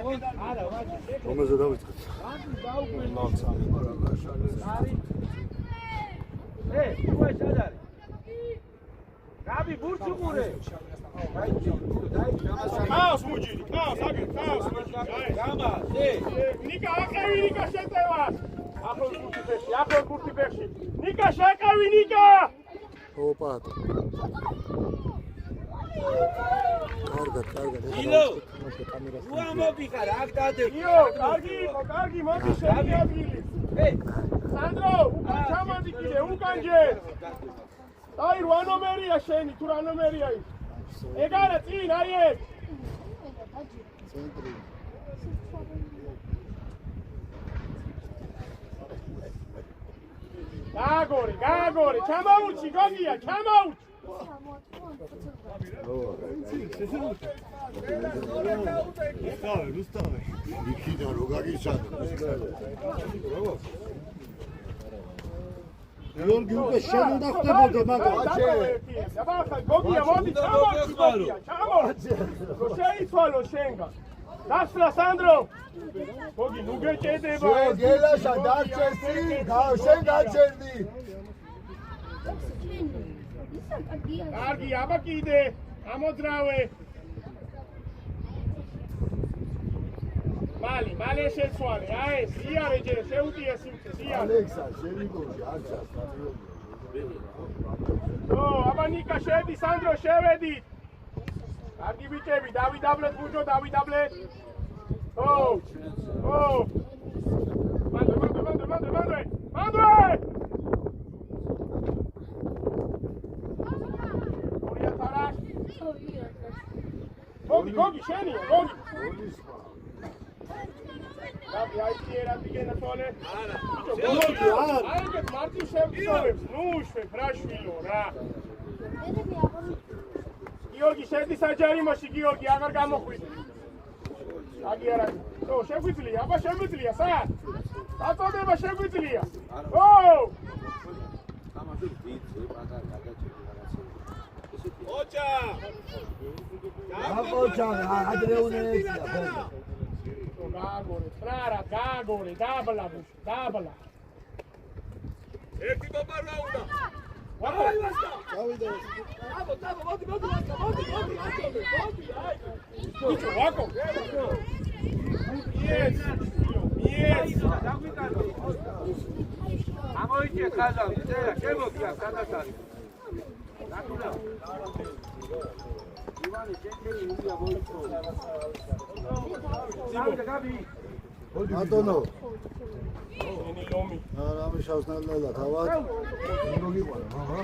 რომელზე დავიწყეთ? Gabi, burcu mure. Kaos muģīri, kaos, agri, kaos muģīri. Gama, te. Nika, akavi, Nika, šetevās. Apro kurti beši. Nika, šakavi, Nika! Opa. Კარგად. ილო. უა მოგიხარ, აქ დადე. იო, კარგი, მოდი შენი ადგილი. სანდრო, უკან ჩამოდი კიდე, უკან ჯერ. აი, 8 ნომერია შენი, თუ რა ნომერია ის? ეგ არა, წინ, აი ეგ. ცენტრი. გააგორი, ჩამოუჩი, გოგია, ჩამოუჩი. რუსთავი. იქიდან რო გაგიჩანე. გიორგი უკვე შენ უნდა ხდებოდე მაგა. გოგია, მოდი, ჩამოუჩი, გოგია, ჩამოუჩი. შეიცვალო შენგან. დასლა სანდრო. გოგი, ნუ გეჭედება ეს. გელაშა დარჩესი, შენ გაჩერდი. კარგი, აბა კიდე, ამოძრავე. მალე შეცვალე, აი ეს, იარე ჯერ, შეუტია სიმწეს, იარე. ალექსა, შენი გოგი, არ ჩას. აბა ნიკა შედი, სანდრო შევედით. კარგი ბიჭები, დავიდაბლეთ ბუჯო, დავიდაბლეთ. მანდრე! გოგი, შენია, გოგი. Gabi, ai era pigena tole. არა. აი ეგ მარტინ შევწოვებს, ნუ შვე ბრაშვილო რა. გიორგი შედი საჯარიმოში, გიორგი აღარ გამოხვიდე. აგი არა. შეგვიძლია, აბა შეგვიძლია, სად? დაწოდება შეგვიძლია. ოჭა, ადრეუნეცია. გააგორე, დაბლა. ერთი ბაბარა უნდა. წავიდე. მოდი. ბიჭო, ვაკო. Yes. დაგვიკარდი. ამოიჭე ხაზავი, წერა, შემოგია გადასალი. დაკუდა. ივანე, შენქელი უნდა მოიწო. Gabi. Антоно. Ენი ლომი. არა, ამიშავს ნელ-ნელა თავად. მოგიყვანა, ჰა?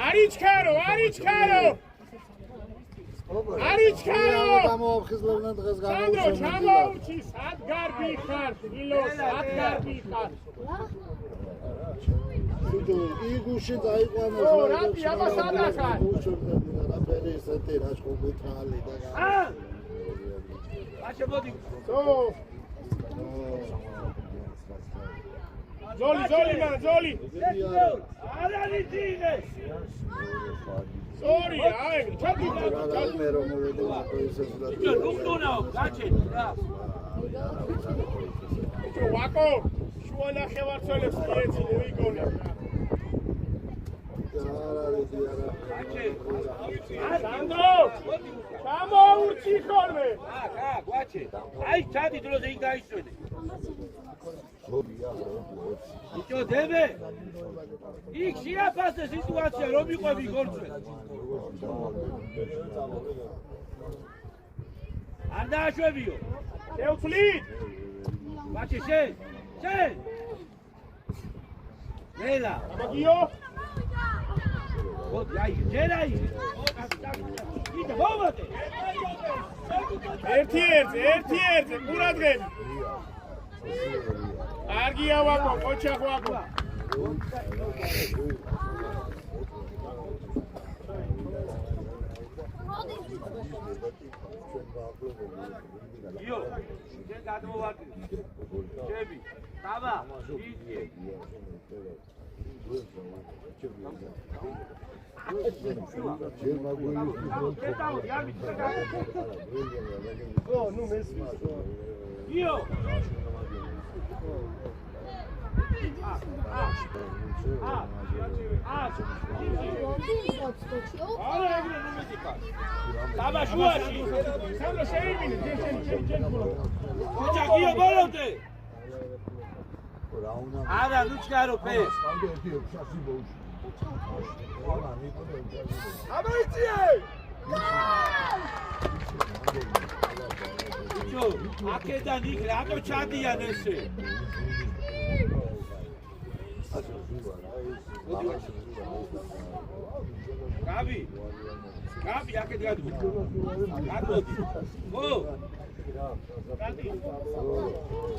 არიჩქარო. გამოაფხიზლებდნენ დღეს სანდრო, ჩამოუჩი, სად გარბი ხარ, ილო, სად გარბი ხარ. სიტო, იგუში დაიყვანოს. რატი, აბა სადა ხარ? რაფერი ისეთი რაშხობი თალი და მოდი. ზოლი. არ არის ძინე. Sorry, აი, ჩაგიდა. მე რომ მოვედი ისეს და ნუ გაჩენდი რა. ვაკო, შუა ნახევარწოლებს მიეცი, ვიგონე. სანდრო, ჩამოურჩი ხოლმე. გვაჩე. აი, ჩადი დროზე იქ დაისვენე. ბიჭო, დები. იქ შეაფასე სიტუაცია, რომ იყვები გოლწვენ. არ დააშვებიო. შევცვლით. ბაჭი, შენ. ნელა. მაგიო. მოდი, აი, ჯერაი. იდა, მომოდე. ერთი, ყურადღები. კარგია ვაკო, ყოჩა ვაკო. იო, შენ გადმოვაკდი. შები, დავა, იგი. ნუ მესმის. იო. Tabashuashi. Sandro შეივინე, ჯენ გულა. Kucha gio bolode. Ara luchkaro pe. Აბაიციე! Kucho, akedan ik rato chadიან ese. Gabi, aked gadmod. Gadmodi. Ho.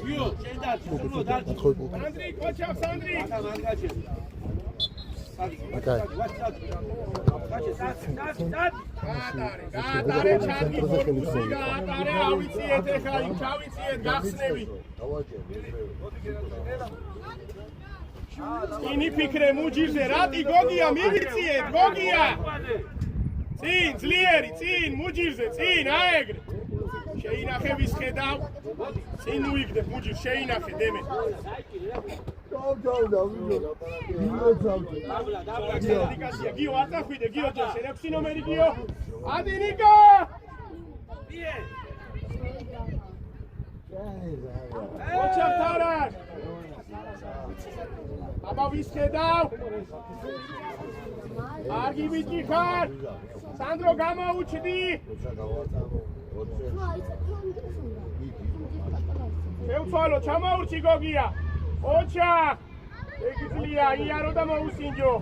Gio, შენ დარჩი, სულო დარჩი. სანდრი, კოჩავ, სანდრი. აკა მანგაჩე. გაატარე ჩანგი ფორკუსი გაატარე ავიციეთ ეხლა იმ ჩავიციეთ გახსნევი წინი ფიქრე მუჯირზე რატი გოგია მივიციეთ გოგია წინ ძლიერი წინ მუჯირზე წინ აეგრე შეინახე ვის ხედავ წინ უიგდებ მუჯირ შეინახე დემე გიო აწახვიდე გიო ჯერ 6 ნომერი გიო ადინიკა ოჩა თარაკ აბა ვის ხედავ არგი ვიჭი ხარ სანდრო გამაუჩდი შევცვალო ჩამაურჩი გოგია ოჩა ეგძლია იარო და მოუსინჯო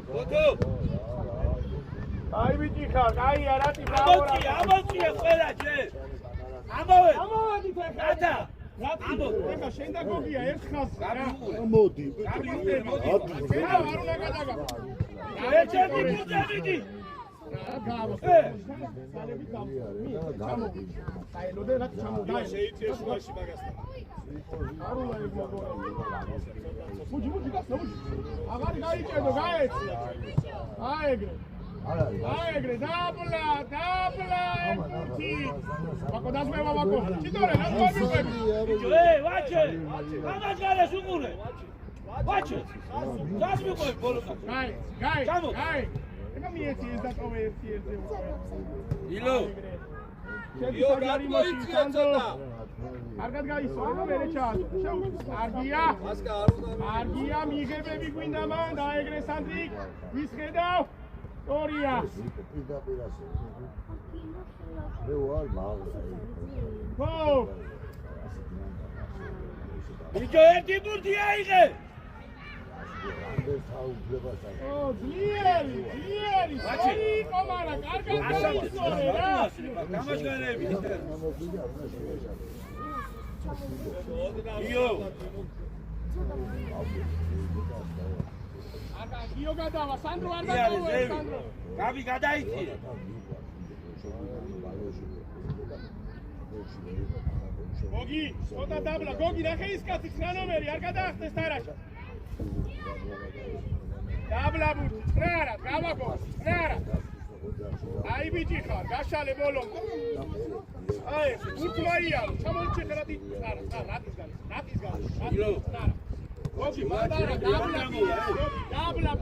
ბოდო აი ვიჭი ხარ აი არატი ბრავო ამოწია ყველა ჯერ ამოვე ამოვედი ფეხა რათა ეხა შენ და გოგია ერთხელ მოდი მოდი არ უნდა გადაგა ეჭები გუძებიდი გაბო სალები გამო საელოდე რა ჩამოდა შეიძლება შუაში მაგასთან არ უნდა ეგ მოგონა მუჯი გასა მუჯი აღარ გაიჭედო გაეცი აეგრე დაბლა მუჯი ვაკო დაზმევა ვაკო ჩიტორე რა გვაგვიყვები ვაჩე ამას გარეს უყურე ვაჩე დაზმევა ბოლოს გაი ეხა მიეცი ეს დაკოვე ერთი ილო იო გამოიწია ცოტა კარგად გაისო მერე ჩაადო არგია მიღებები გვინდა მან დაეგრე სანდრიკ ვის ხედავ სტორია ხო იჯო ერთი ბურთი აიღე ძლიერი სორი კომარა კარგად გაისორე რა გამაშგარები იო გიო გადავა სანდრო არ გადავა სანდრო გაბი გადაიწირე გოგი ცოტა დაბლა გოგი ნახე ის კაცი 9 ნომერი არ გადაახტეს თარაშა დაბლა ბურთი წრარა გავაკო წრარა აი ბიჭი ხარ გაშალე ბოლომ აი უთმაია ჩამოჩე ხერადი რატის გალი ილო გოგი მანდარა დაბლა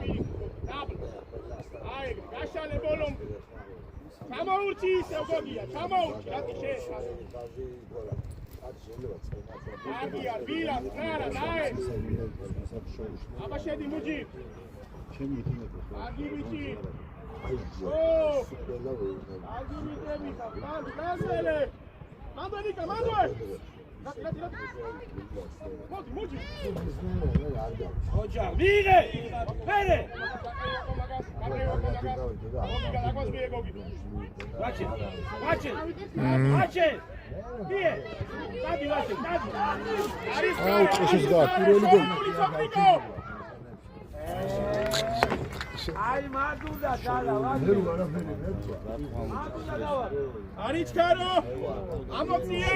აი გაშალე ბოლომ ჩამოურჩი ისე გოგია ჩამოურჩი რატი შეეშა არგია ბილა წრარა დაე აბა შედი მუჯი აგი ბიჭი ო აგი მიტები გასელე მანდანიკა მანდოე მოდი მუჯი ოჯა მიგე ფერე ვაჩე დიე დადი ვაჩე დადი აუ წესის და პირველი გოლი აი მადუდა დალა ვაჩე არიჩქარო ამოწიე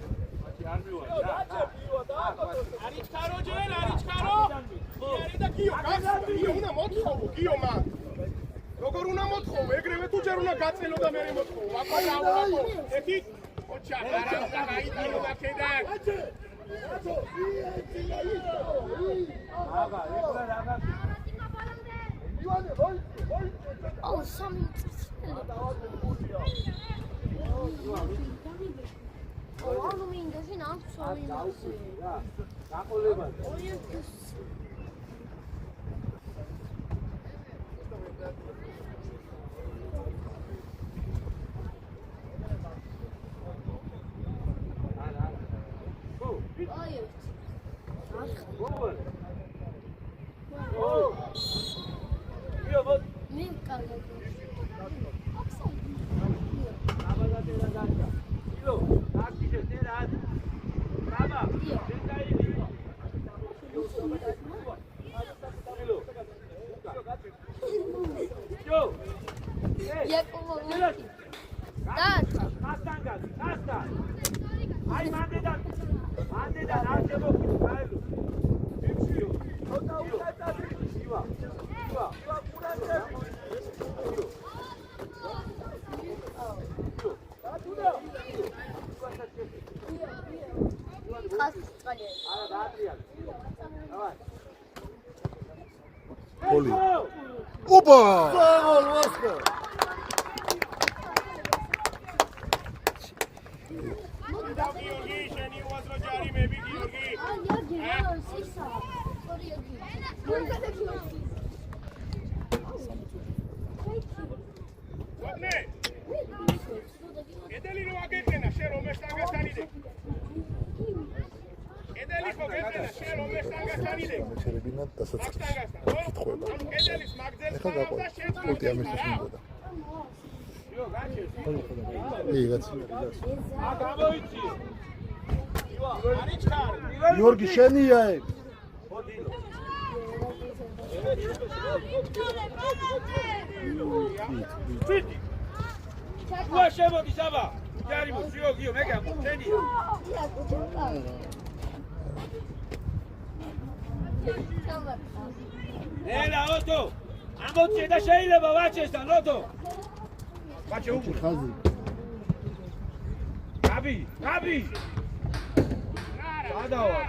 არის ჩქარო ჯერ, არის ჩქარო. იარი და გიო, გიო უნდა მოთხოვო, გიო მაგ. როგორ უნდა მოთხოვო? ეგრევე თუ ჯერ უნდა გაწელო და მე მოთხოვო. აკო, ეთი ოჩა, არა, გაიგიო აქედან. Oh, some. Oh, I mean, does he not? Sorry. Brava! იაკობა ლუკი. დააწყო. ხასთან გადი, ხასთან. აი მანდედან არ შემოგვიდი, გაელო. იციო. ცოტა უკეთად ივა. Oli. Opa! Gol, Vasco. Georgi, შენი უაზრო ჯარი მეები გიორგი. ვაგნე. ედელი რო აგეყენა, შენ რომესთან გასანიდე. ედელი ხო გეყენა, შენ რომესთან გასანიდე. შელებინა დასაწყისში. კითხება. ანუ ედელის მაგძელს ეხლა გაყვეთ. პულტი ამისთვის მინდოდა. იო, გაჩერე. იღაც. გამოიცი. გიორგი შენია ეგ. ფიტი. ვა შემოდი საბა. ჯარი მოსიო გიო მე გამო შენია. ელა ოტო. ამოწე და შეიძლება ვაჩესთან ოტო. ვაჩე უკ. ხაზი. გაბი. სადავა.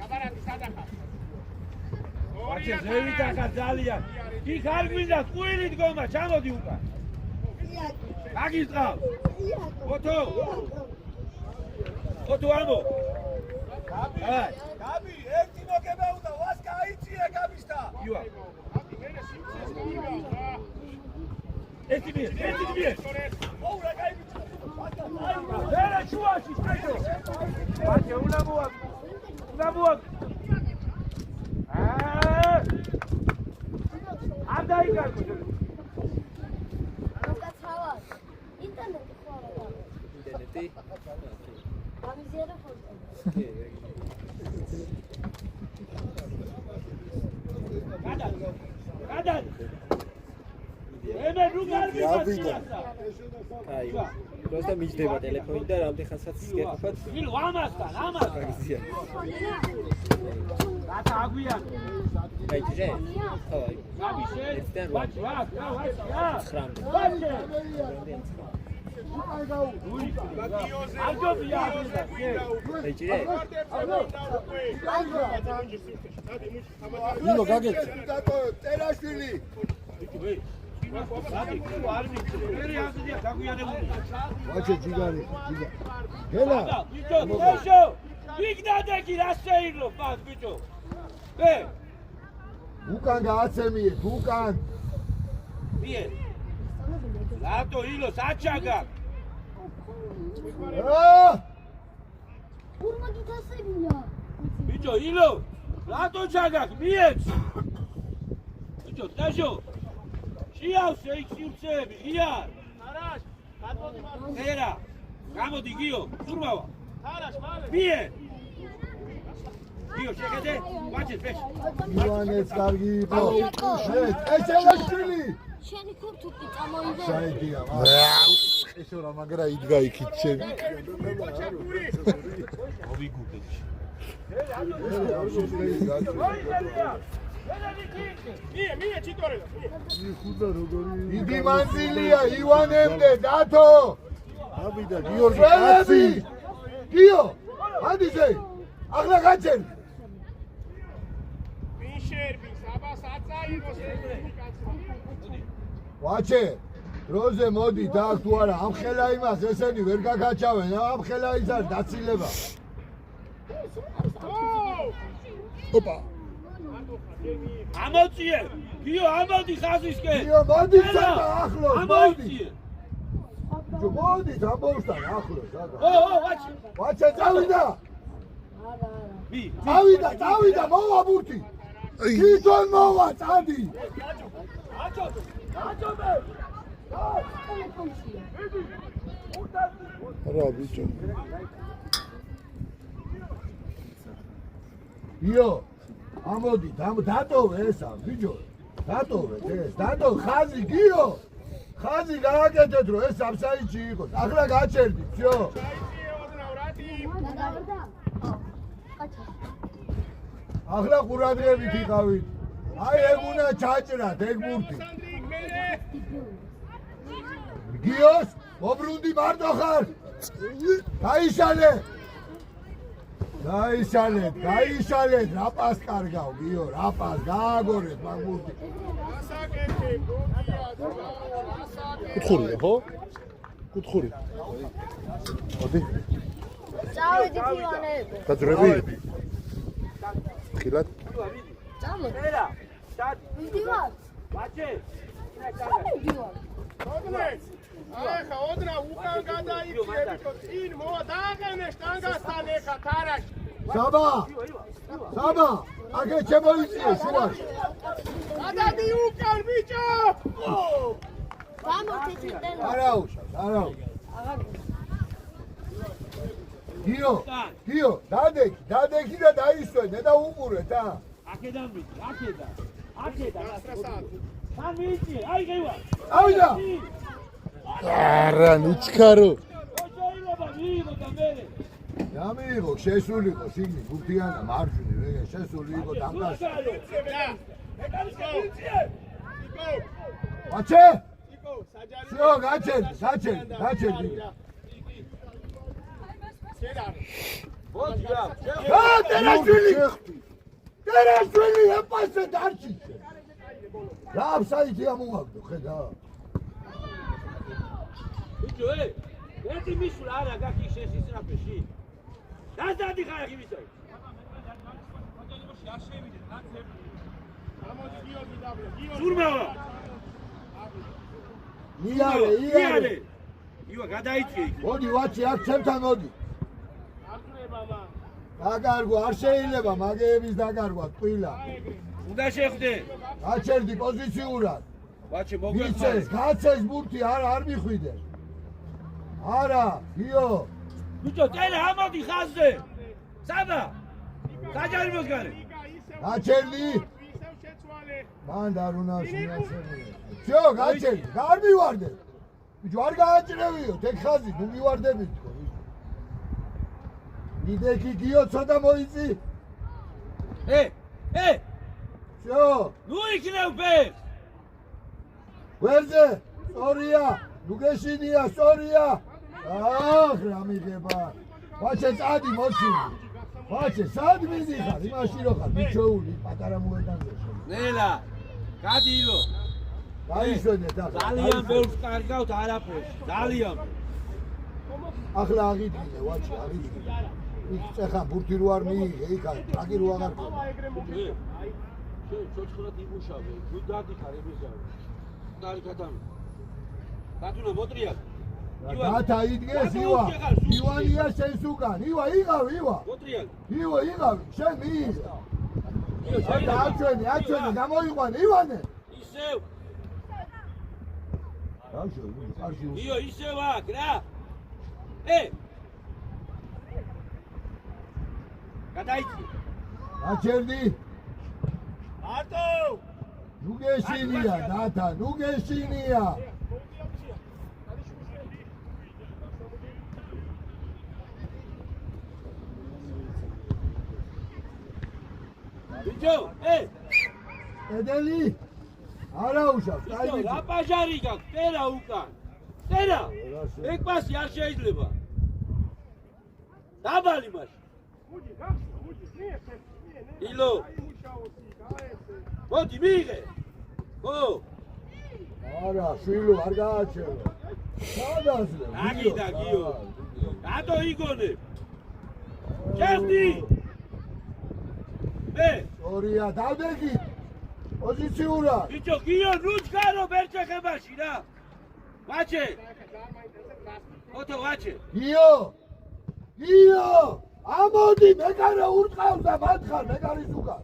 აბარატი სადახა. ვაჩე ზევიტახა ძალიან. იქ არ გვინდა ყვილი დგომა, ჩამოდი უკან. გაგისწავ. ოტო ამო. გაბი, ერთი მოგება უნდა ვასკა აიწია გაბისთა. ივა. ერთი მიერ. ოურა გაიბიჭა. ვერა შუაში, საერთო. ვაჩე უნამოა. არ დაიგარგო. ინტერნეტი ხوارა. ინტერნეტი? ამიზერა ფოტო. გადად. ემე ნუ გარბიცა. აი. просто მიჯდება ტელეფონი და რამდენხანსაც გეყოფათ. ილო ამასთან. გაგზია. რათა აგვიან. აი ჯე. თავი. გაბი შენ. ერთიდან ვაჩი. არჯობია. აი ჯე. ნინო გაგეც. დატო ტერაშვილი. ვაჩე ჯიგარი. გელა. ბიჭო, ვიგდადეგი რა შეიძლება მას ბიჭო. უკან გააცემიეთ, უკან. მიერ. ლატო ილო საჩაგა. ურმა გითასებია. ბიჭო ილო ლატო ჩაგაკ მიეც. ბიჭო დაჟო. შეავსე იქ სივრცეები ღიარ. არაშ, გადმოდი მართ. ერა. გამოდი გიო, სურმავა. არაშ, მალე. მიერ. გიო შეგედე, ვაჩეთ ბეშ. ივანეც კარგი იყო. ეჩელაშვილი. შენი ქურთუკი წამოიდე. საიდია. ესო რა მაგრა იდგა იქით შენ. მოვიგუგეთ. მie ჩიტორე. ხუდა როგორი. დიდი მანძილია ივანემდე დათო. აბიდა გიორგი კაცი. გიო, ადიზე. ახლა გაჩენ. მიშერბი, საბას აწაიღოს ეს კაცი. ვაჩე, როზე მოდი და თუ არა ამ ხელა იმას ესენი ვერ გაგაჩავენ, ამ ხელა ის არის დაცილება. ოპა. ამოწიე. გიო ამოდი ხაზისკენ. გიო მოდი სადა ახლო, მოდი. ამოიწიე. ჯო მოდი დაბოლსთან ახლო, სადა. ვაჩი. ვაჩე წავიდა. მი. წავიდა, მოვა ბურთი. თვითონ მოვა, წადი. აჯობე. რა ბიჭო. იო, ამოდით, დატოვე ესა, ბიჭო. დატოვეთ ეს, დატოვე ხაზი, გიო. ხაზი გააკეთეთ, რომ ეს საფსაიჩი იყოს. ახლა გაჩერდით, всё. ახლა ყურადღებით იყავით. აი ეგ უნდა ჩაჭრათ, ეგ ბურთი. გიოს, მობრუნდი მარტო ხარ. გაიშალე. გაიშალეთ, რა პას კარგავ, გიო, რა პას, გააგორეთ მაგ ბურთი. კუთხურია, ხო? კუთხური. მოდი. წავედით ივანები. გაძრები? ხილად? წამოდი. წერა შად მიდივარ. ბაჭე მიდივარ. ახლა ოდნა უკან გადაიქცევით, წინ მოვა დააყენე შტანგასთან ეხა თარაში. საბა, აგე შემოიწიე შუაში. გადადი უკან ბიჭო! გამორთეთ არა უშავს. გიო, დადექი და დაისვენე და უყურეთ, ა? აქედან ვიცი, აქედან. თან ვიცი, აი გევა. ავიდა. არა, ნუჩქარო. ოჯაილობა მიიღო და მერე. დამიიღო, შესულიყო სიგნი გუთიანა მარჯვნი, ვეგა შესული იყო დამკას. ბაჭე! всё, გაჩერდი. ტერაშვილი აპასე დარჩიჩე. რა აფსაიდი ამოაგდო, ხედა. ბიჭო, ერთი მისვლა არა გაკი შესისრაფეში. დადადი ხარ აქ იმისო. ზურმავა. იარე. ივა გადაიწვი. მოდი ვაჩი აქ ჩემთან მოდი. დაგარგო, არ შეიძლება მაგეების დაგარგვა, ტყილა. უნდა შეხვდე. გაჩერდი პოზიციურად. ბაჭი მიცეს, გაცეს ბურთი, არ მიხვიდე. არა, გიო. ბიჭო, წერა ამოდი ხაზზე. საბა. გაჯარიმოს გარე. გაჩერდი. მან დარუნა შეაცემი. всё, გაჩერდი. არ მივარდე. ბიჭო, არ გააჭრევიო, ეგ ხაზი, ნუ მივარდებით თქო. იდექი გიო ცოტა მოიწი. всё. ნუ იქნევ ბეს. ვერზე, სწორია, ნუ გეშინია, სწორია. აх, რა მიგება. ბაჭე, წადი მოცილი. ბაჭე, სად მიდიხარ? იმაში რო ხარ, ბიჭოული, პატარა მოედანზე. ნელა, გადილო. გაიშვენეთ ახლა. ძალიან ბევრს კარგავთ არაფერს. ძალიან. ახლა აღიდგინე, ვაჭი, აღიდგინე. იქ წეხა ბურთი რო არ მიიღე, იქ ტრაკი რო აღარ ქონდა. ცოცხლად იმუშავე, ნუ დადიხარ ემიზავე. დარი გადამი. ბატონო მოტრია. გათა იდგეს ივა. ივანია შენს უკან. ივა, ივა. მოტრია. ივა, შენ მიიღე. აჩვენე, გამოიყვანე, ივანე. ისევ. კარში. იო, ისევ აქ რა. გადაიწი. გაჩერდი. მარტო! ნუ გეშინია, დათა, ნუ გეშინია. ბიჭო, ედელი. არა უშავს, ბიჭო, რა პაჟარი გაქვს? წერა უკან. წერა. ეგ პასი არ შეიძლება. დაბალი მაშინ. ილო. მოდი მიიღე. ხო. არა, შვილო, არ გააჩერო. სადაზრე. აგიდა გიო. რატო იგონე? ჩეხდი. ორია, დავდეგი. პოზიციურად. ბიჭო, გიო, ნუ ჩქარო ბერჩეხებაში რა. ვაჩე. ოტო ვაჩე. გიო. ამოდი, მეკარე ურტყავს და მათხარ, მეკარის უკან.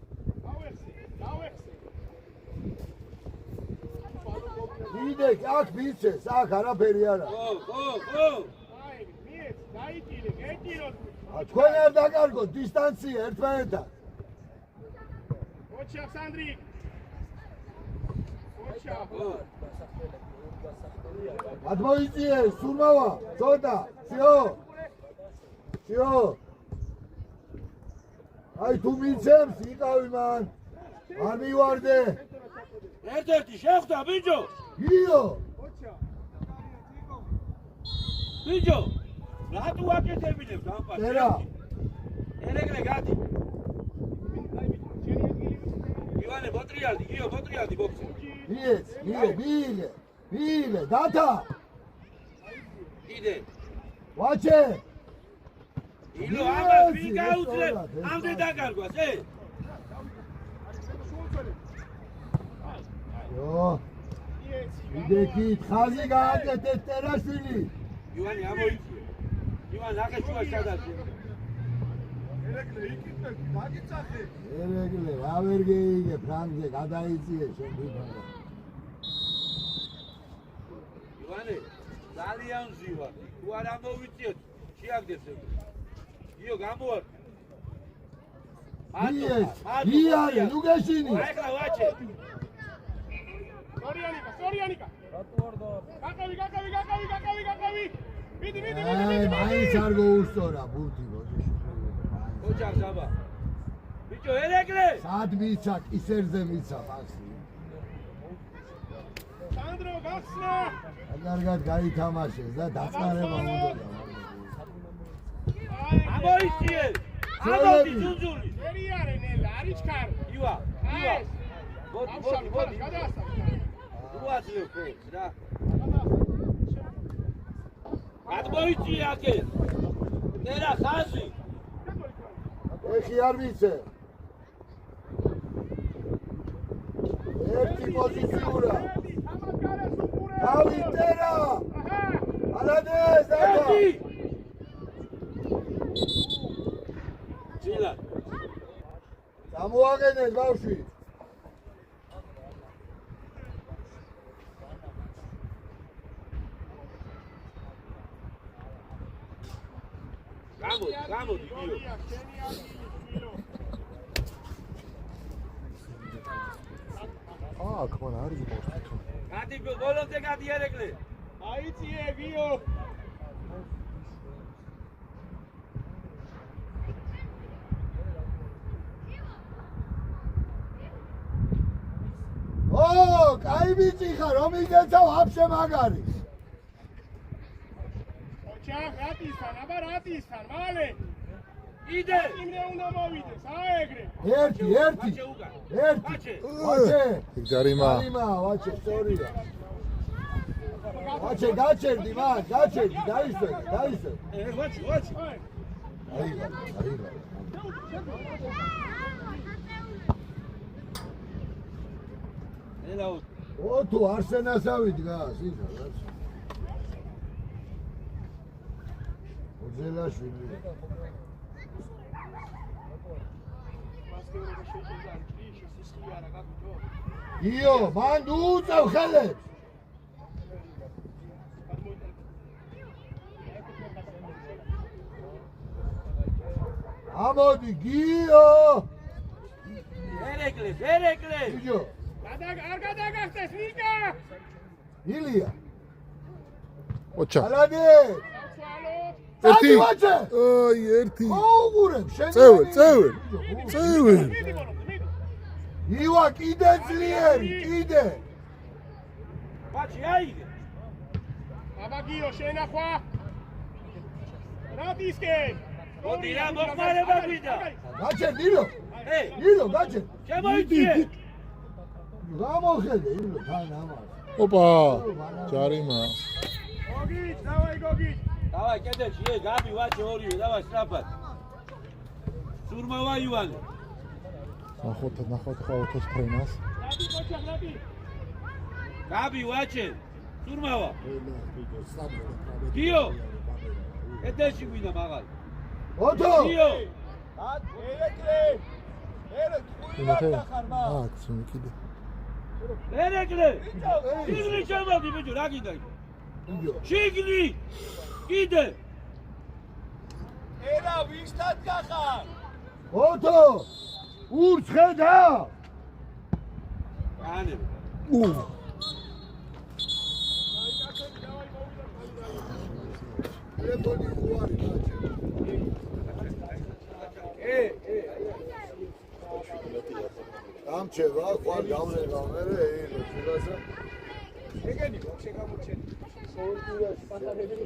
იდექ, აქ მიცეს, აქ არაფერი არა. ხო. დაიჭირე, გეჭიროთ. თქვენ არ დაკარგოთ დისტანცია ერთმანეთთან. ოჩა სანდრი ოჩა admoizie surmava ცოტა всё აი თუ მიცემს იყავი მან არ მივარდე ერთ-ერთი შეხვდა ბიჭო იო ბიჭო რატო აკეთებინებს ამ პარტს წერა ერეკლე გადი ივანე ბოტრიალდი გიო ბოტრიალდი ბოქსი მიგე დათა იდე ვაჩე ილო ამას ვინ გაუძლებ ამდე დაკარგვას იო იდექი ხაზი გააკეთეთ ტერაშვილი ივანე ამოიწია ივან ნახეშუა სადაც ერეგლე რა ვერ გეიგე ფრანგზე გადაიწიე შენ თვითონ ივანე ძალიან ზივა თუ არ ამოვიწიეთ შეაგდეს იო გამოვარ იარე ნუ გეშინი ახლა ვაჩე სორიანიკა გაკავი მიდი მაინც არ გოუსწორა ბურთი ოჯახ ზაბა ბიჭო ერეკლე სად მიცა კისერზე მიცა პასი სანდრო გახსნა კარგად გაითამაშეს და დაწყარება უნდა ამოიწიე ამოდი ძუნძული ერიარე ნელა არიჩკარ ივა ბოდი გადაასწარ უაცლო ხო რა ამოიწიე აკე ნერა ხაზი ეხი არ მიცე ერთი პოზიციურა გავიტერა ალადეს დათა ძილა გამოაგენეს ბავშვი გამოდი გიო კმანა არის მოსწრაფო გადი ბოლომდე გადი ერეკლე აიწიე გიო კაი ბიჭი ხარ რომ იგეცავ აფშე მაგარი ოჩახ რატისთან მალე იდე იმრე უნდა მოვიდეს აეგრე ერთი ვაჩე ჯარიმა ვაჩე სწორია ვაჩე გაჩერდი მაგ გაჩერდი დაისვე ვაჩი აიღა ელაო თუ არსენასავი დგას ისა რაც ოძელაშვილი იო მან უწევ ხელებს ამოდი გიო ერეკლე გიო არ გადაგახტეს ნიკა ილია ოჩა ალადე ერთი ვაჩე აი ერთი ოუღურებ შენ წევე ივა კიდე ძლიერი კიდე ვაჩი აიგე აბა გიო შენახვა რატისკე მოდი რა მოხმარება გვიდა გაჩერ დილო გაჩერ შემოიწიე გამოხედე ილო თან ამას ოპა ჯარიმა გოგით დავაი კედელში გაბი ვაჩე ორივე დავაი სწრაფად სურმავა ივანე ნახოთ ხა ოთოს ფრენას გაბი ვაჩე სურმავა გიო კედელში გვინდა მაღალი ოთო გიო აქ კიდე ერეკლე შიგნი შემოდი ბიჭო რა გინდა შიგნი კიდე ერა ვისთან გახარ ოთო ურჩხედა ანება. ტელეფონი უარი ბაჭე. დამჩება, ხვალ გავრება, მერე შეგასა. ეგენი ბოქში გამოჩენი. სოურტიაში პანტანები.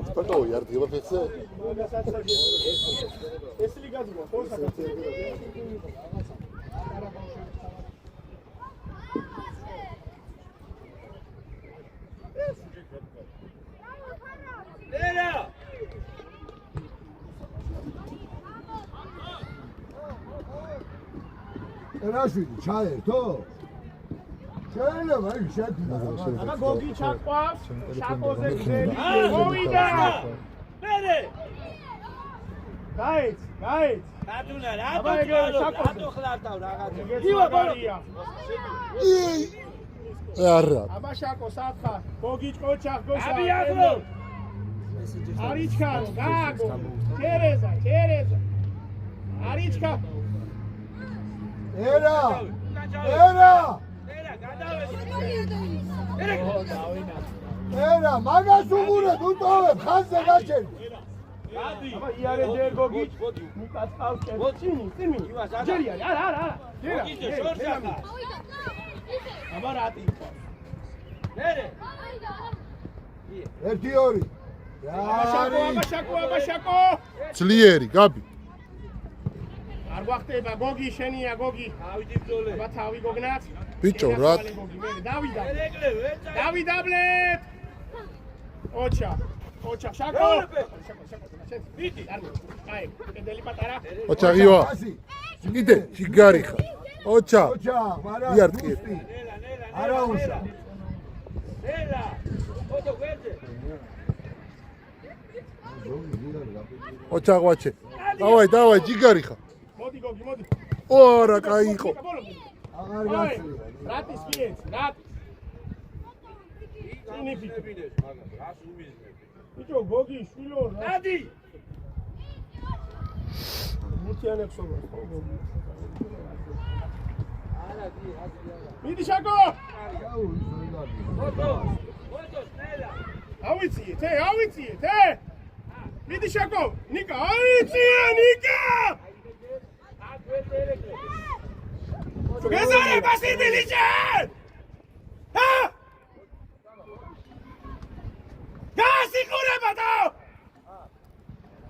სპარტო იარდება ფეცე. ეს ლიგაზია, ხო საქართველოს. ერა ერაშვილი ჩაერთო? შეიძლება ის შეძინა. აბა გოგი ჩაყვავს, შაკოზე გზელი მოვიდა. მერე გაიც. დადუნა აბა ეგ შაკოზე. რატო ხლარდავ რაღაცა. ივა ბოლია. არა. აბა შაკო საფხა, გოგი ჭკოჩახ გოშა. აბი ახლო. არიჩქარო, გააგო. ჩერეზა. არიჩქა. ერა ერა მაგას უღურებ უტოვებ ხანზე გაჩერდი. აბა იარე ჯერ გოგი. მიკაცავს წინი. ჯერი არა. ჯერა. აბა რატი. მერე 1-2 აბა შაკო. ძლიერი, გაბი. არ გვახტება გოგი შენია გოგი. ავიდი ბრძოლე. აბა თავი გოგნაც. ბიჭო, რა დავიდა. ერეკლე ვეცა. დავიდაბლეთ. ოჩა, შაკო. ვიდი. აი, კედელი პატარა. ოჩაღივა. კიდე შიგარი ხარ. ოჩა. მარა იარტყი. არა უშა. ერა. ოდო ვეძე. ოჩაღვაჩე. დავაი, ჯიგარი ხარ. მოდი გოგი, მოდი. ორა, კაი იყო. აღარ გასული. რატის გიეც, რატის. ინიფი. რას უმიზნე. ბიჭო, გოგი, შვილო, რა. დადი. მუთიანებს ობა, ხო გოგი. არა, დი, მიდი შაკო. ოდო, ნელა. ავიციეთ. მიდი შაკო, ნიკა, ავიციე, ნიკა. გეზარე ბასილიჩე! ჰა! გასიკურებადო!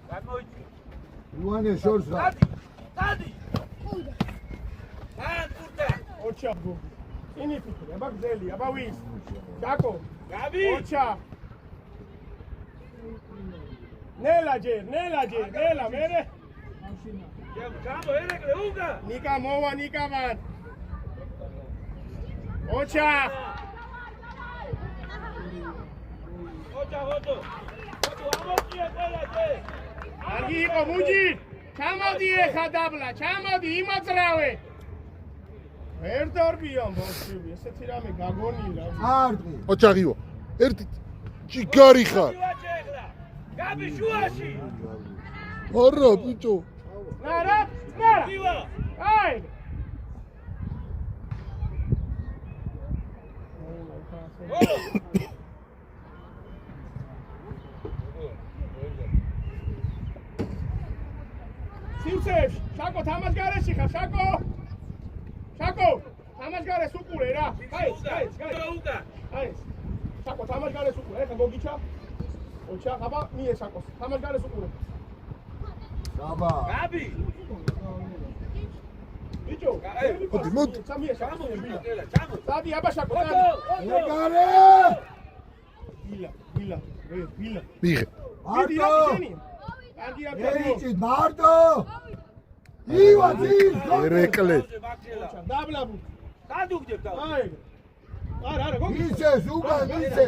გამოიწვი. ივანე შორს რა. დადი. კურტა. ოჩა გოგი. ინიფი, აბა გზელი, აბა ვის? შაკო. გაბი. ოჩა. ნელა მერე. გამო ერეკლე უგა. ნიკა მოვა, ნიკა ვან. ოჩა. ოდო. ამოწია ყველაზე. კარგი იყო მუჯი. ჩამოდი ეხა დაბლა, იმოძრავე. ვერ დორბიან ბოშები, ესეთი რამე გაგონი რა. არტყი. ოჩაღივა. ერთი ჯიგარი ხარ. გაბი შუაში. არა, ბიჭო. ნარა. ივა. აი. სიუცეებში, შაკო თამაშგარეში ხარ, შაკო, თამაშგარეს უყურე რა, გაიც, აი, შაკო თამაშგარეს უყურე, ეხა გოგიჩა, ოჩა, აბა, მიე შაკოს, თამაშგარეს უყურე. აბა. გაბი. ბიჭო, მოდი. სამია შაკო, ჩამო. დადი, აბა შაკო, დადი. ეგარე! ვილა. მიღე. მარტო! კარგია, ეიჭი, მარტო! ივა ძილ! ერეკლე. დაბლაბუ. დადუგდებ და. აი. არა, გოგი. ისეს, უკან ისე!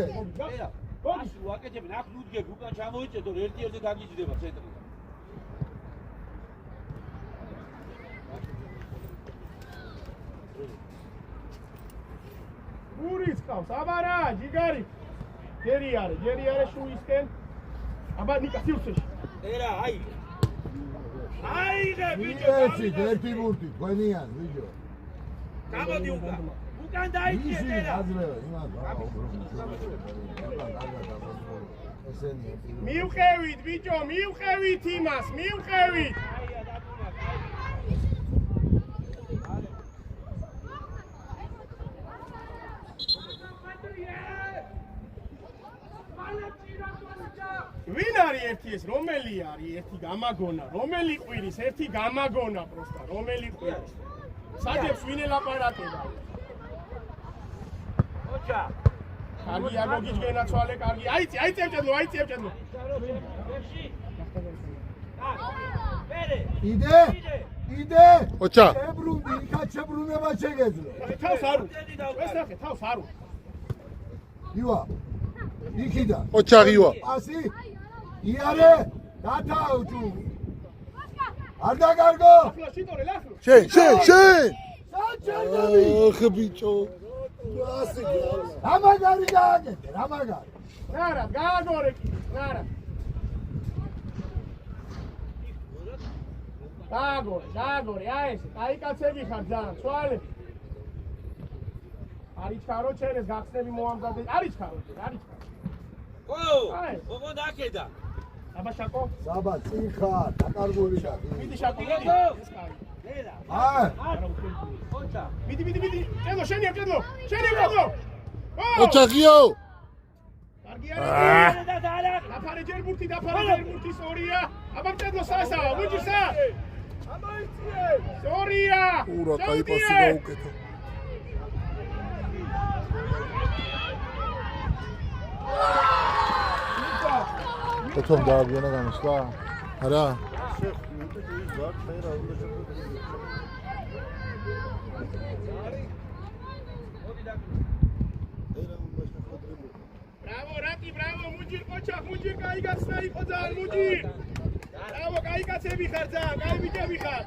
გოგის ვაკეთებ, ნახ ნუდგებ, უკან ჩამოიწედო, ერთ-ერთი დაგიჯდება ცენტრიდან. გურიც ყავს, აბა რა, ჯიგარი. ჯერი არის შუისკენ. აბა ნიკა სიუცეში. ერა, აი. აიღე, ბიჭო. ერთი ბურთი, თქვენიან, ბიჭო. გამოდი უკან. უკან დაიწიე წერა. მივყევით ბიჭო, მივყევით იმას, მივყევით. ვინ არის ერთი ეს, რომელი არის ერთი გამაგონა, რომელი ყვირის, ერთი გამაგონა პროსტა, რომელი ყვირის. საჯებს ვინ ელაპარაკება? ოჩა. კარგია, მოგიჯგენა ცვალე, კარგი. აი წევჭედლო. იდე. ოჩა. ებრუნდი, იქაც შებრუნება შეგეძლო. თავს არ უყ. ეს ნახე, თავს არ უყ. ივა. იქიდან. ოჩა ღივა. ასი. იარე, დათაუჭუ. არ დაგარგო. ახლა შიტორე, ახლა. შენ. საჭერდები. ახ ბიჭო. ასი გაა. რამაგარი გააკეთე, რამაგარი. ნარა, გააგორე კი, ნარა. გააგორე, აი ეს, აი კაცები ხარ ძალიან, ცვალე. არიჩქარო ჩერეს გახსნები მოამზადე, არიჩქარო. ო, დაკედა. აბა შაკო, საბა წინ ხარ, დაკარგული ხარ. მიდი შაკო, მიდი. წერა. ოჩა. მიდი. ჭედლო, შენია. ოჩა ღიო. კარგი არის. დაფარე ჯერბურთი, სორია. აბა ჭედლო სასაა, მუჯისა. სორია. ურა, კაი პასი გაუკეთო. თვითონ დააგვიანა გამოსვლა? არა. Bravo, Mujir, Kochak, Mujir, კაი კაცნა იყო ძალიან, Mujir. Bravo, კაი კაცები ხარ ძალიან, კაი ბიჭები ხარ.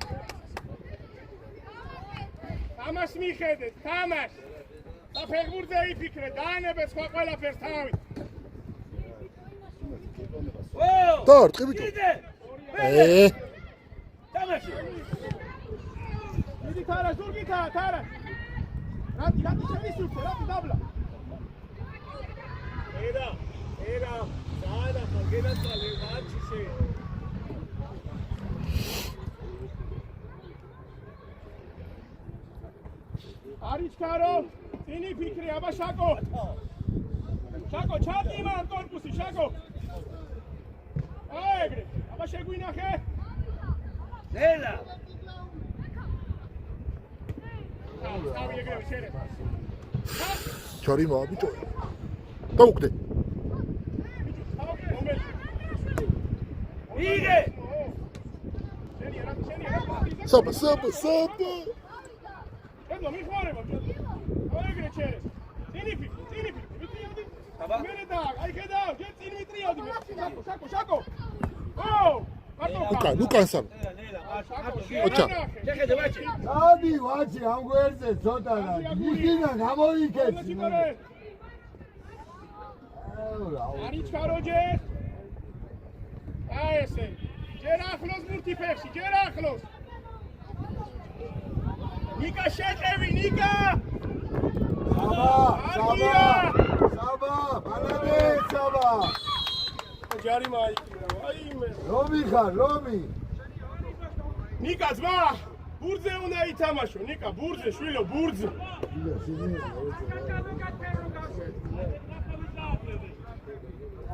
თამაშს მიხედეთ, თამაშს. და ფეხბურთზე იფიქრე, დაანებეთ სხვა ყველაფერს თავით. დარტყი ბიჭო. თამაში. მიდი თარა, ზურგი თარა. რატი შევისურთე, რატი დაბლა. Era, nada, alguena salida, chise. Arichkaro, tini fikri, aba Shako. Shako, chati man korpusi, Shako. Aegre, aba sheguina he. Lela. Stavi egre, chere. ჩარიმა ბიჭო. დაუკვდე. იგე. საბა. ედო მიხმარება. აეგრე ჩერე. წინიფი. მერე და აი ხედავ, ჯერ წინ მიტრიოდი. შაკო. უკან საბა. ოჩა. შეხედე ბაჭი. დადი ვაჭი ამ გვერდზე ცოტა და იქიდან გამოიქეცი. არიჩქარო ჯერ. აი ესე. ჯერ ახლოს მურთი ფეხში, ჯერ ახლოს. ნიკა შეყევი, ნიკა. საბა, ბალადე, საბა. ჯარი მაიკირა, აიმე. რომი ხარ, რომი. ნიკა ძმა, ბურძე უნდა ითამაშო, ნიკა, ბურძე, შვილო, ბურძე.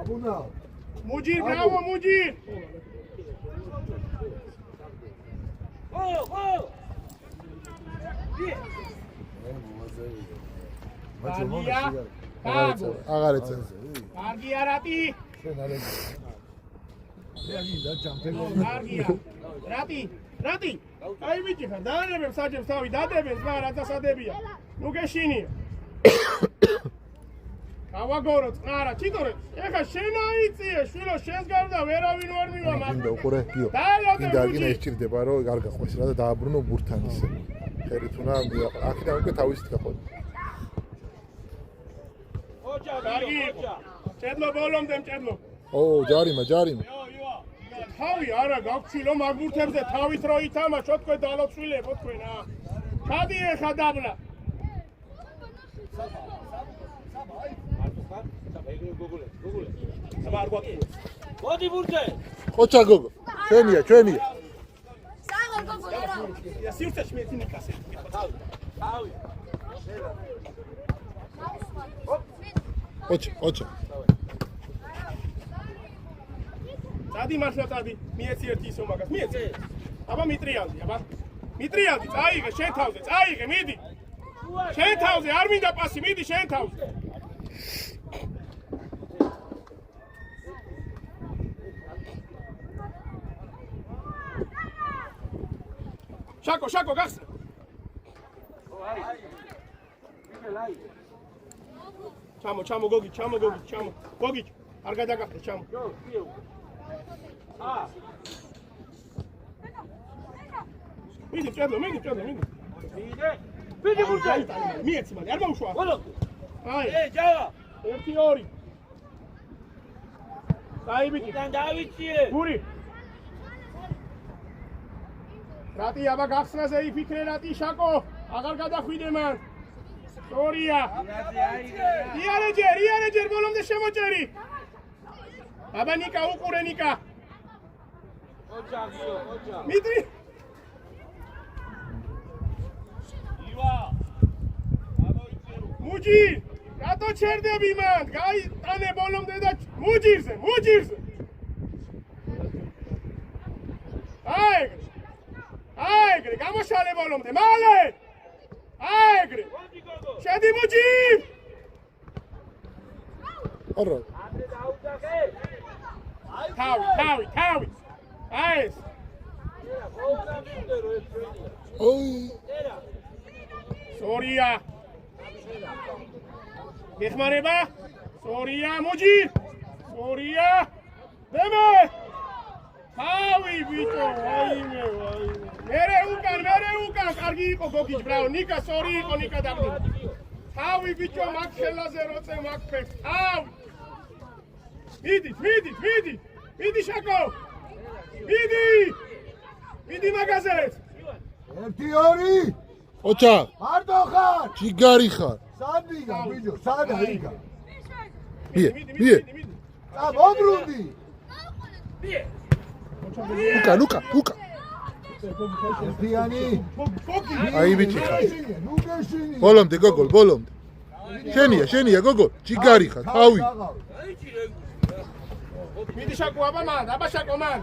აბუნა. Mujir, bravo, Mujir. აღარ ეცე. Კარგია რატი. რატი. აი ვიცი ხარ, დაანებებ საჯებს თავი, დადებენ, ზმა რა დასადებია. ნუ გეშინია. გავაგორო წყარა, ჩიტორე. ეხა შენ აიწიე, შვილო, შენს გარდა ვერავინ ვერ მივა მაგ. გინდა უყურე, გიო. გინდა აგინა ისჭირდება, რომ არ გაყვეს რა და დააბრუნო ბურთან ისე. ხერით უნდა მიაყო. აქედან უკვე თავისით გაყოლ. ოჯა, ჭედლო ბოლომდე ჭედლო. ჯარიმა. თავი არა გაგვჩილო მაგ ბურთებზე თავით რო ითამაშო თქვენ დალოცვილებო თქვენ ჩადი ეხა დაბლა. მოდი ბურთე. ხოჩა გოგო. ჩვენია. საღოლ გოგო რა. სივრცეში მე თინიკასე. თავი. ხოჩა. წადი მართლა წადი. მიეცი ერთი ისო მაგას. მიეცი. აბა მიტრიალდი, აბა. მიტრიალდი, წაიღე შენ თავზე, წაიღე, მიდი. შენ თავზე არ მინდა პასი, მიდი შენ თავზე. შაკო გახსნა. ჩამო გოგი. გოგი, არ გადაგახდე, ჩამო. მიდი, ჭედლო. მიდი ბურთე. მიეცი მალე, არ მოუშვა. ბოლო. აი, ჯავა. 1-2. დაიბიკი. თან დავიციე. გური. რატი აბა გახსნაზე იფიქრე რატი შაკო, აღარ გადახვიდე მან. სტორია. იარეჯერ ბოლომდე შემოჭერი. აბა ნიკა უყურე ნიკა. ოჯა. მიტრი. მუჯი, რატო ჩერდები მან? გაიტანე ბოლომდე და მუჯირზე. აიგრე, გამოშალე ბოლომდე, მალე! აიგრე! შედი მუჯი! არა. თავი. აეს! ოი. სორია! გეხმარება? სორია, მუჯი! სორია! დემე! თავი ბიჭო, ვაიმე. მერე უკან, კარგი იყო გოგიჯ, ბრავო, ნიკა სორი იყო, ნიკა დაგდო. თავი ბიჭო, მაგ ხელაზე როწე მაგ ფეხს, თავი. მიდი შაკო. მიდი მაგაზეთ. 1-2. ხოჩა. მარტო ხარ. ჯიგარი ხარ. სადია ბიჭო, სადა იქა. მie. მომრუნდი. ლუკა. ერთიანი. აი ბიჭი ხარ. ნუ გეშინი. ბოლომდე გოგოლ. შენია გოგოლ. ჯიგარი ხარ. თავი. მიდი შაკო აბა შაკო მან.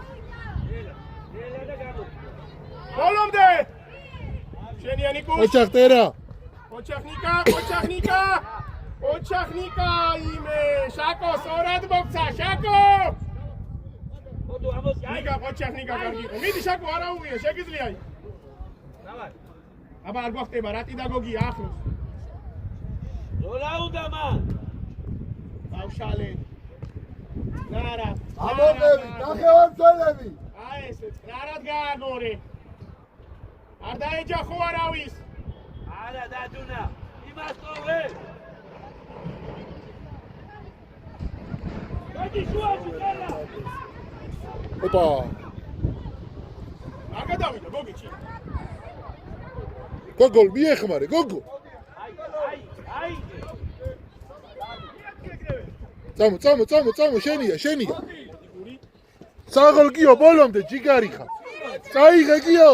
ბოლომდე. შენია ნიკო. ოჩახტერა. ოჩახნიკა იმე შაკო სწორად მოგცა შაკო. მოდი ამოდი. ნიკა ოჩახნიკა კარგი იყო. მიდი შაკო არა უღია შეგიძლია. დავარ. აბა არ გვახტება რატი და გოგი ახლოს. ზოლაუდა მან. ბავშალე. ნარა. ამობები, დახევარწელები. აი ესე ნარად გააგორე. არ დაეჯახო არავის. არა დადუნა. იმას თოვე. მოდი შუაში გალა. ოპა. არ გადავიდა გოგიჩი. გოგოლ მიეხმარე გოგო. აი. წამო შენია. საღოლ გიო ბოლომდე ჯიგარი ხარ. წაიღე გიო.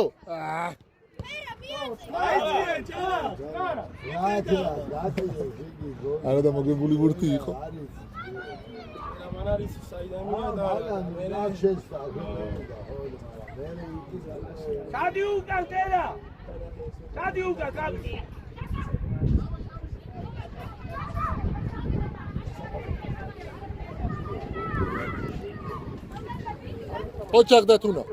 არა და მოგებული ბურთი იყო. მან არის საიდანია და სადი უკან დედა. სადი უკან გამი. ოჩახ და თუნა.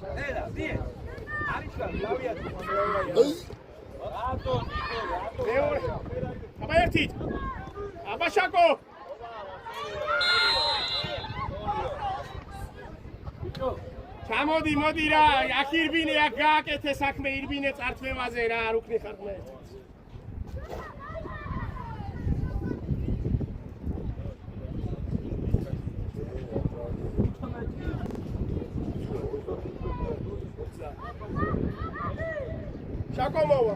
ელა, დიე. არის რა, ლავია. რატო, რატო. მეორე. აბა ერთი. აბა შაკო. ჩამოდი, მოდი რა, აქ ირბინე, აქ გააკეთე საქმე, ირბინე წართმევაზე რა, არ უკნი ხარ მე. შაკო მოვა.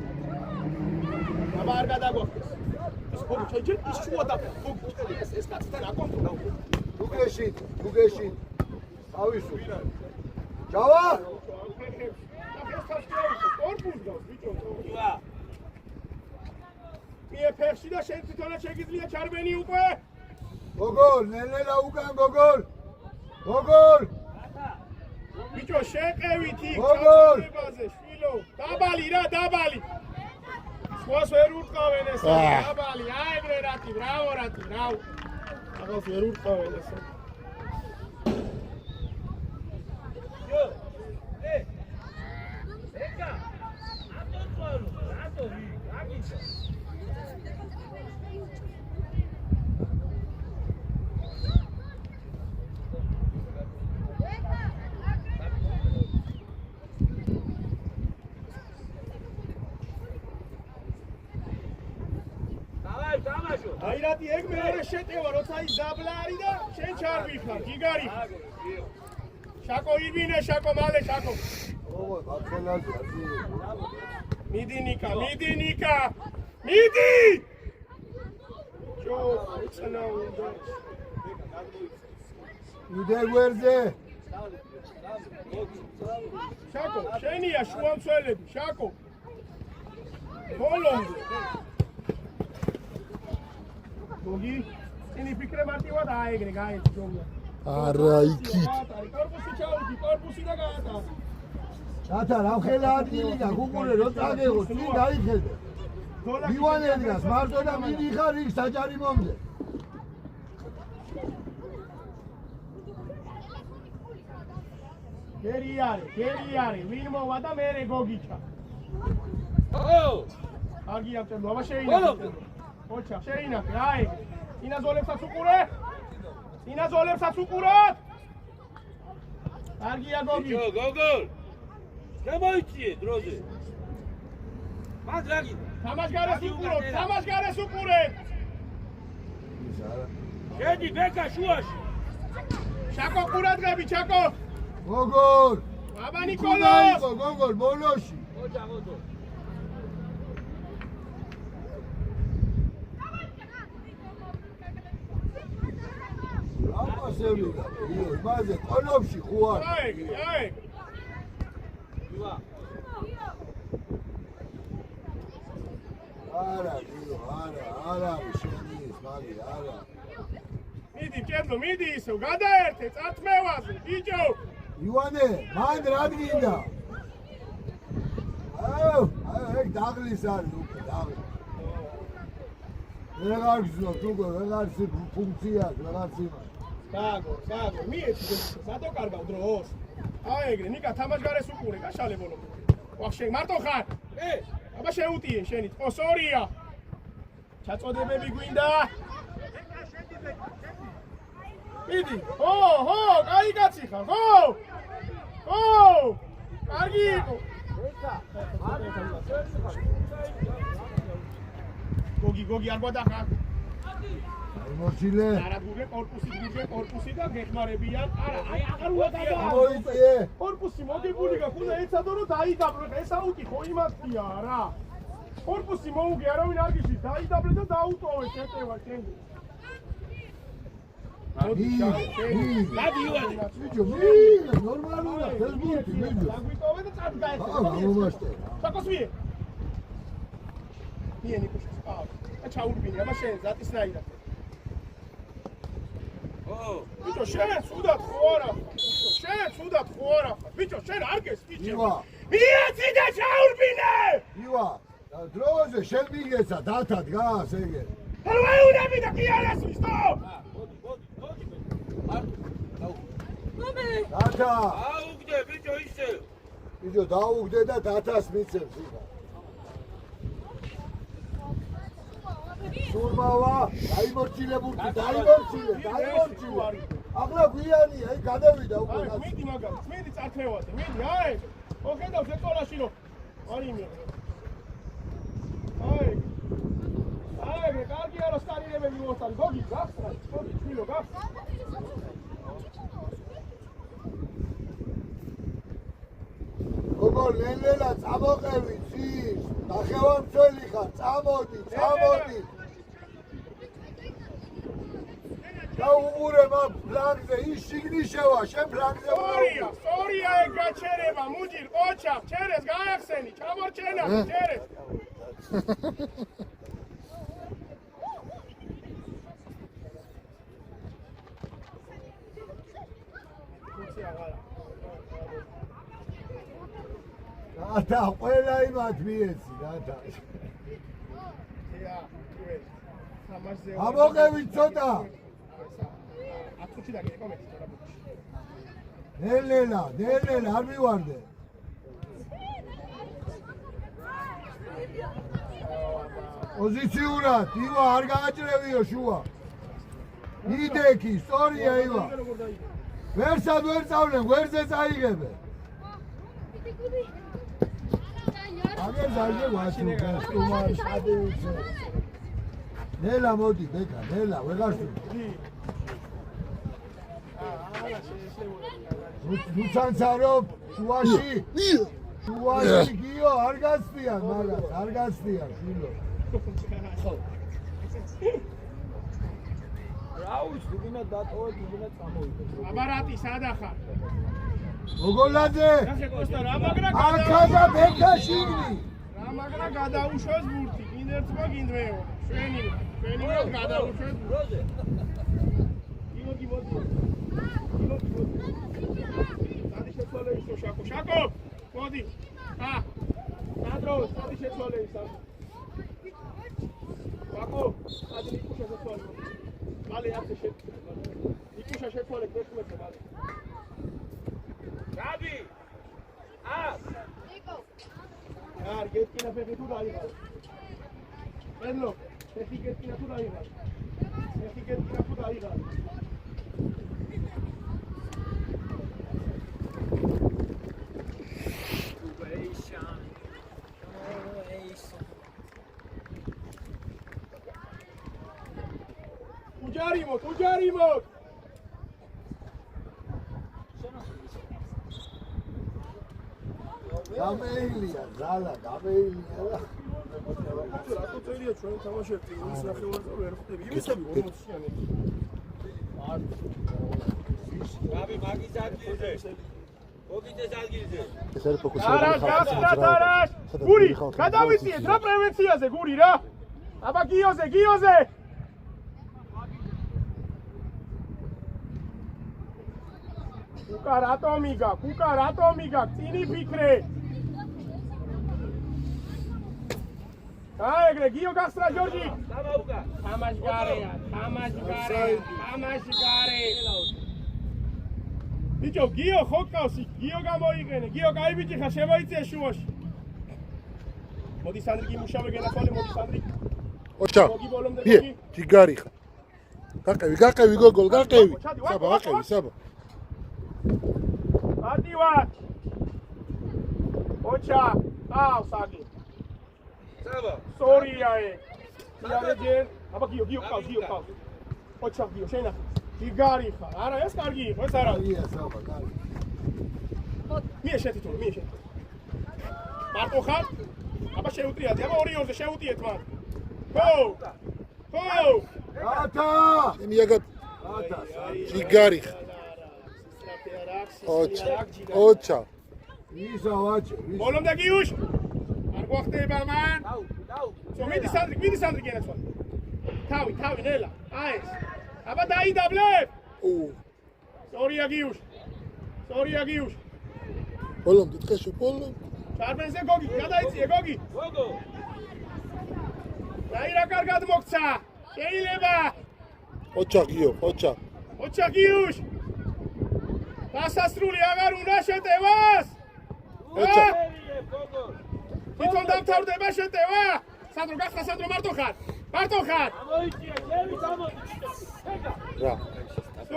აბა არ გადაგვახდეს. ეს ხოდი შეიძლება ის შუა და ეს კაცი და აკონტროლა. გუგეში. ავისო. ჯავა? კორპუს გავს, ბიჭო. მie ფეხში და შენ თვითონაც შეგიძლია ჩარბენი უკვე? გოგოლ, ნელ-ნელა უკან გოგოლ. გოგოლ. ბიჭო, შეყევით იქ გოგოლ. ჩარბებაზე, შვილო. დაბალი რა, დაბალი. სხვას ვერ ურტყავენ ესე, დაბალი. აეგრე რატი, ბრავო რატი, ბრავო. აღავს ვერ ურტყავენ ესე. აი რატი ეგ მეორე შეტევა, როცა ის დაბლა არის და შენ ჩარვიხარ, გიგარი. შაკო ირბინე, შაკო მალე, შაკო. ოგო, ბაქელაზე აზი. მიდი ნიკა, მიდი ნიკა. მიდი! ჯო, უცნა უნდა. უდე გვერდზე. შაკო, შენია შუამცველები, შაკო. ბოლომდე. გოგი, წინი ფიქრე მარტივად აეგრე, გაეცი ჯომია. არა იქით. კორპუსი ჩავდი, კორპუსი და გაატარე. რათა რა ხელა ადგილი და გუგურე რო წაგეღო, წინ დაიხედე. მივანე დგას მარტო და მიდიხარ იქ საჯარი მომდე. გერი არის, ვინ მოვა და მერე გოგიჩა. ო! აგია მწევ, აბა შეინახე. ოჩა, შეინახე, აი. ინაზოლებსაც უყურე? ინაზოლებსაც უყუროთ? აგია გოგი. ბიჭო, გოგოლ. შემოიწიე დროზე. მან რაგი? თამაშგარეს უყუროთ, თამაშგარეს უყურეთ. შედი ბეკა შუაში. შაკო ყურადღები, შაკო. გოგოლ. აბა ნიკოლოს. გოგოლ, ბოლოში. ოჯა, ოჯა. ამასები, იმაზე ყოლობში ხوار. აი. არა, არა, შენის მაგი, არა. მიდი, ჭედლო, მიდი ისო, გადაერთე წარწმევაზე, ბიჭო. ივანე, მან რა გინდა? აუ, ეგ დაღლის არის უკვე, დაღლი. ვეღარ გზნობ, უკვე ვეღარ ფუნქცია, ვეღარ იმას. გაგო, მიეცი, სადო კარგავ დროს. აეგრე, ნიკა თამაშგარეს უყურე, გაშალე ბოლო. ვახშე, მარტო ხარ? აბა შეუტიე შენით, ოსორია. ჩაწოდებები გვინდა? მიდი. ჰო, კაი კაცი ხარ, ჰო! კარგი იყო. გოგი არ გვადახარ. მოჩილე. არა გურე კორპუსი და გეხმარებიან. არა, აი აღარ უადაგა. მოიწიე. კორპუსი მოგებული გახუნა ეცადო რომ დაიდაბლო. ესა უკითხო იმათია რა. კორპუსი მოუგე არავინ არ გიშის, დაიდაბლე და დაუტოვე შეტევა შენი. გადი ივანე. ბიჭო, ნორმალურია, ფესბუქი, ბიჭო. დაგვიტოვე და წად გაეცე. გამომაშტე. საკოსმიე. მიანი პუშკის პაუ. ჩაურბინე, აბა შენ ზატისნაირად. ბიჭო, შენ ცუდად ხوارა. ბიჭო, შენ არ გეს, ბიჭო. მიეცი და ჩაურბინე. ივა, დროზე შენ მიგეცა დათა დგას ეგე. აი უნები და კი არ ასვისო. დათა. აუგდე ბიჭო ისე. იდო დაუგდე და 1000 მიცემს იქა. სურმავა, დაიმორჩილე ბურთი, დაიმორჩილე. ახლა გვიანია, აი გადავიდა უკვე. მიდი მაგარი, მიდი წარქევაზე, მიდი, აი. ოხედავ შეწოლაში რომ არი მე. აი. აი, კარგი არა სტარირებელი მოხარ. გოგი, გახსნა, გოგი, ჩვილო, გახსნა. გოგო ლელელა წამოყევი ძის, ნახევარმცველი ხარ, წამოდი. და უმურე მაგ ფლანგზე ის შიგნი შევა, შენ ფლანგზე სორია ეგ გაჩერება, მუჯირ, ყოჩა, ჩერეს გაახსენი, ჩამორჩენა, ჩერეს. და ყველა იმათ მიეცი, და. ამოყევი ცოტა. ნელელა, არ მივარდე. პოზიციურად, ივა არ გააჭრევიო შუა. იდექი, სწორია ივა. ვერსად ვერ წავლენ, ვერზე წაიღებე. აგერ ზარგე ვაშუქა, სტუმარ შადევიცე. ნელა მოდი, ბეკა, ნელა, ვეღარ შუქი. რუცანცარო, შუაში გიო, არ გასწიან მაგას, არ გასწიან, შვილო. რაუს, დუბინა დატოვა, დუბინა წამოვიდა. აბარატი, სადახარ? გოგოლაძე, აქადა ბეკა შიგნი. რა მაგრა გადაუშვეს ბურთი, კიდერცმა გინდვეო. შვენი გადაუშვეს ბურთი. გიოგი მოდი. სადი შეცვალე ისო შაკო, მოდი. სადრო, სადი შეცვალე ისო. შაკო, სადი იკუშა შეცვალე. მალე ასე იკუშა შეცვალე გეშუეთე მალე. რაბი! ნიკო. არ გეტკინა ფეხი თუ დაიღალ. ელო, ფეხი გეტკინა თუ დაიღალ. Tujarimo! გამეილია, ზალა, გამეილია. რატო წერია ჩვენ თამაშებთ იმის ნახევარზე ვერ ხვდები. იმისები 40-იანი. რაბი მაგის ადგილზე. მოგიდეს ადგილზე. ეს არის ფოკუსი. არას! გური, გადავიწიეთ რა პრევენციაზე, გური რა. აბა გიოზე. კუკა რატო მიგა, წინი ფიქრე. ეგრე გიო გასწრა ჯორჯი. თამაშგარე. ბიჭო, გიო ხო გყავს, გიო გამოიყენე. გიო კაი ბიჭი ხარ, შემოიწია შუაში. მოდი სანდრი გიმუშავე გენახვალე, მოდი სანდრი. ოჩა. ჯიგარი ხარ. გაყევი გოგოლ, გაყევი. საბა. Ატივარ. ოჩა, საგი. საბა. სორია ეგ. იარეჯენ. აბა გიო ყავს. ოჩა გიო, შენახე. ჯიგარი ხარ. არა, ეს კარგი იყო, ეს არა. საბა, კარგი. მიეშეთი. მარტო ხარ? აბა შეუტრიათ, აბა 2-2-ზე შეუტიეთ მან. ხო! ატა! იმიაგად. ჯიგარი ხარ. ოჩა. ისა ვაჭი. ბოლომდე გიუშ. არ გვახდება მან. მიდი სანდრი გენაცვალე. თავი ნელა. ეს. აბა დაიდაბლებ. სორია გიუშ. ბოლომდე დღეში. ჩარბენზე გოგი, გადაიწიე გოგი. გოგო. დაირა კარგად მოგცა. შეიძლება. ოჩა გიუშ. გიუშ. დასასრული აღარ უნდა შეტევას. თვითონ დამთავრდება შეტევა. სანდრო გახდა სანდრო მარტო ხარ. ამოიწია შევით ამოდი. რა.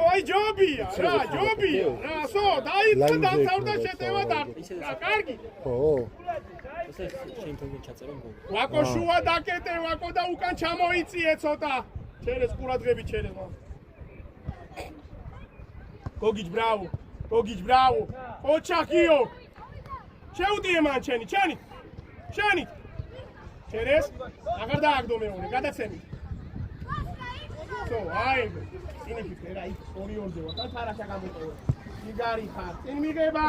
აი ჯობია, რა, სო, დაიწყო დამთავრდა შეტევა და რა, კარგი. ო. ესე შენ თვითონ ჩაწერო გოლი. ვაკო შუა დაკეტე, ვაკო და უკან ჩამოიწიე ცოტა. ჩერეს ყურადღებით ჩერეს. გოგიჯ ბრავო. ოჩაკიო. შეუდიე მან ჩენი. ჩერეს აღარ დააგდო მეორე, გადაცემით. სო, აი, წინიფიქრე რა, იქ ორი-ორზე ვარ, თარაშა გამოტოვე. მიგარი ხარ, წინ მიგება.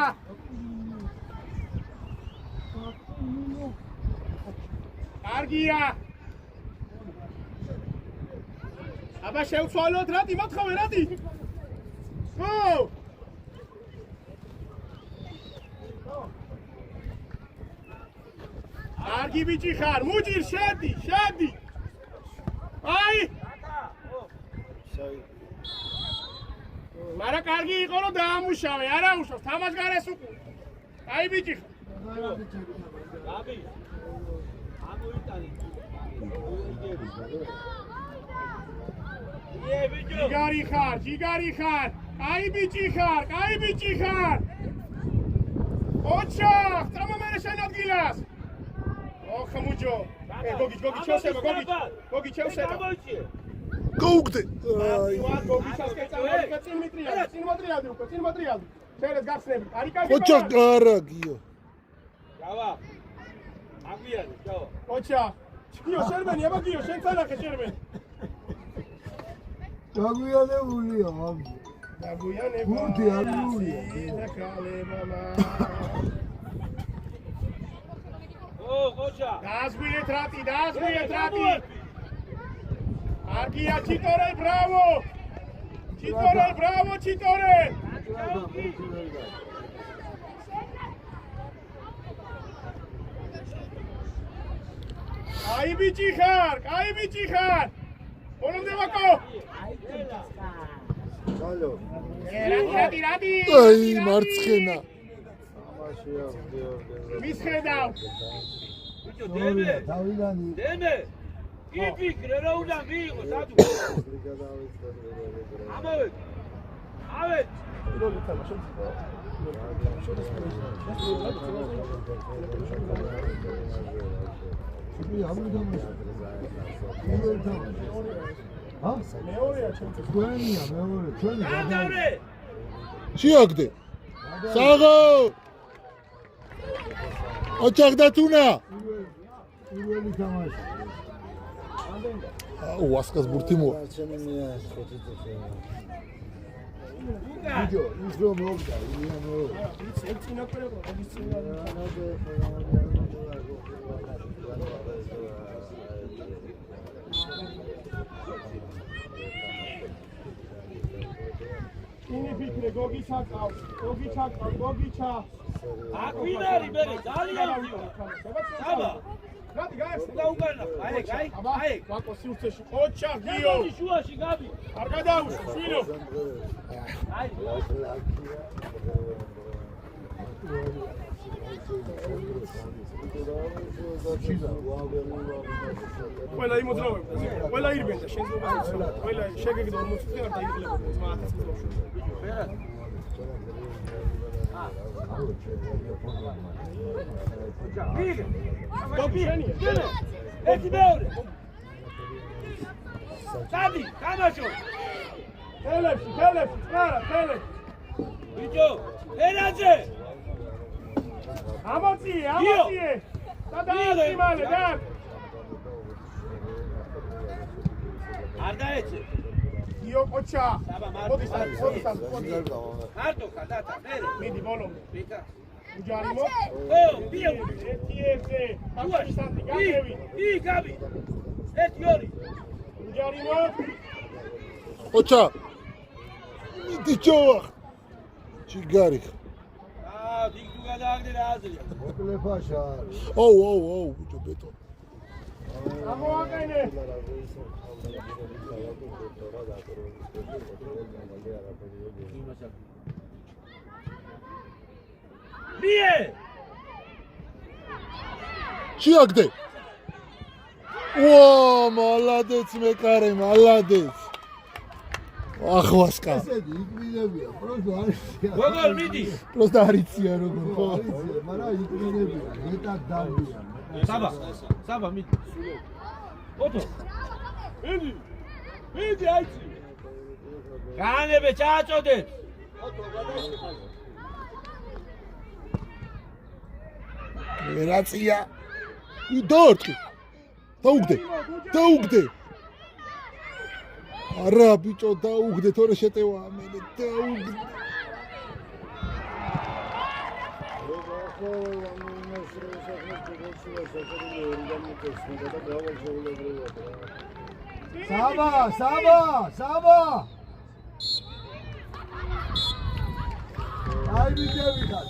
კარგია. აბა შევცვალოთ რატი, მოთხოვე რატი? გო! კარგი ბიჭი ხარ, მუჭირ, შედი. აი! მარა კარგი იყო რომ დაამუშავე, არა უშავს, თამაშ გარეს უყურ. აი ბიჭი ხარ. გაბი. ამოიტანი. ჯიგარი ხარ. აი ბიჭი ხარ. ოჩა, ტრამამერე შენ ადგილას. ოხ მუჯო. გოგი ჩევსება. გაუგდე. გოგი ჩასკეცა, წინ მოტრიალდი. შენეს გახსნები. არიკაი. ოჩა გარაგიო. გავა. აგვიანი, გავა. ოჩა. გიო შერბენი, აბა გიო, შენ წანახე შერბენი. გაგვიანებულია მაგ. გუნდი არულია. ოჩა. დაასგვიეთ რატი. კარგია, ჩიტორე, ბრავო. აი ბიჭი ხარ. ბოლომდე ვაკო. ალო. რატი. აი მარცხენა. მისხედავ. ბიჭო, დემე. დავიდანი. იფიქრე რა უნდა მიიღო სადუ. ამოვედ. მეორეა ჩემთვის. გვენია მეორე, ჩვენი გამდავრე. შეაგდე. საღო. ოჩაკდა თუნა. პირველი თამაში. ვასკას ბურთი მოა. ვიდეო, ის რომ მოვიდა, ილიანო. ინიფიქრე გოგი ჩაკავ. აკვინარი მერე ძალიან ვიო. აბა. რატი გაიხსნა? და უკანა. აი. ვაკო სივრცეში. ოჩა გიო. შუაში გაბი. არ გადაუშვა, შვილო. აი. ყველა იმოძრავებდა, ყველა ირბენდა, შეიძლება იცოდნენ. ყველა შეგეგდა 40 წუთი არ დაიყლებოდა 1000 წუთი ბავშვი. ბერად. გოგი შენია. ერთი მეორე. დადი, თამაშო. თელებში, წარა. ბიჭო, ერაძე. ამოწიე. დადი მალე, და. არ დაეცე. გიო ოჩა. მოდი სად. მარტო ხარ დათა, მერე. მიდი ბოლომდე. ბიკა. უჯარიმო. ბიო. ერთი. აბაში სანტი გაგევი. გაბი. ერთი ორი. უჯარიმო. ოჩა. მიდი ჯოახ. ჩიგარი. დიგ თუ გადააგდე რა აზრია. მოკლეფაშა. ოუ, ბიჭო ბეტო. ამოაკენე. მie! შეაგდე. ვა, მალადეც მეკარე, მალადეც. ახვასკა. ესეთი იკვინებია, პროსტო არიცია. როგორ მიდი? პროსტა არიცია როგორ ხო? არიცია, მაგრამ იკვინებია, მეტად დაბია. საბა მიდი. ოტო. მიდი აიცი. განებე ჩააწოდეთ. რაცია. იდორტი. დაუგდე. არა ბიჭო დაუგდე თორე შეტევა მე დაუგდე. საბა. აი მიგევიხარ,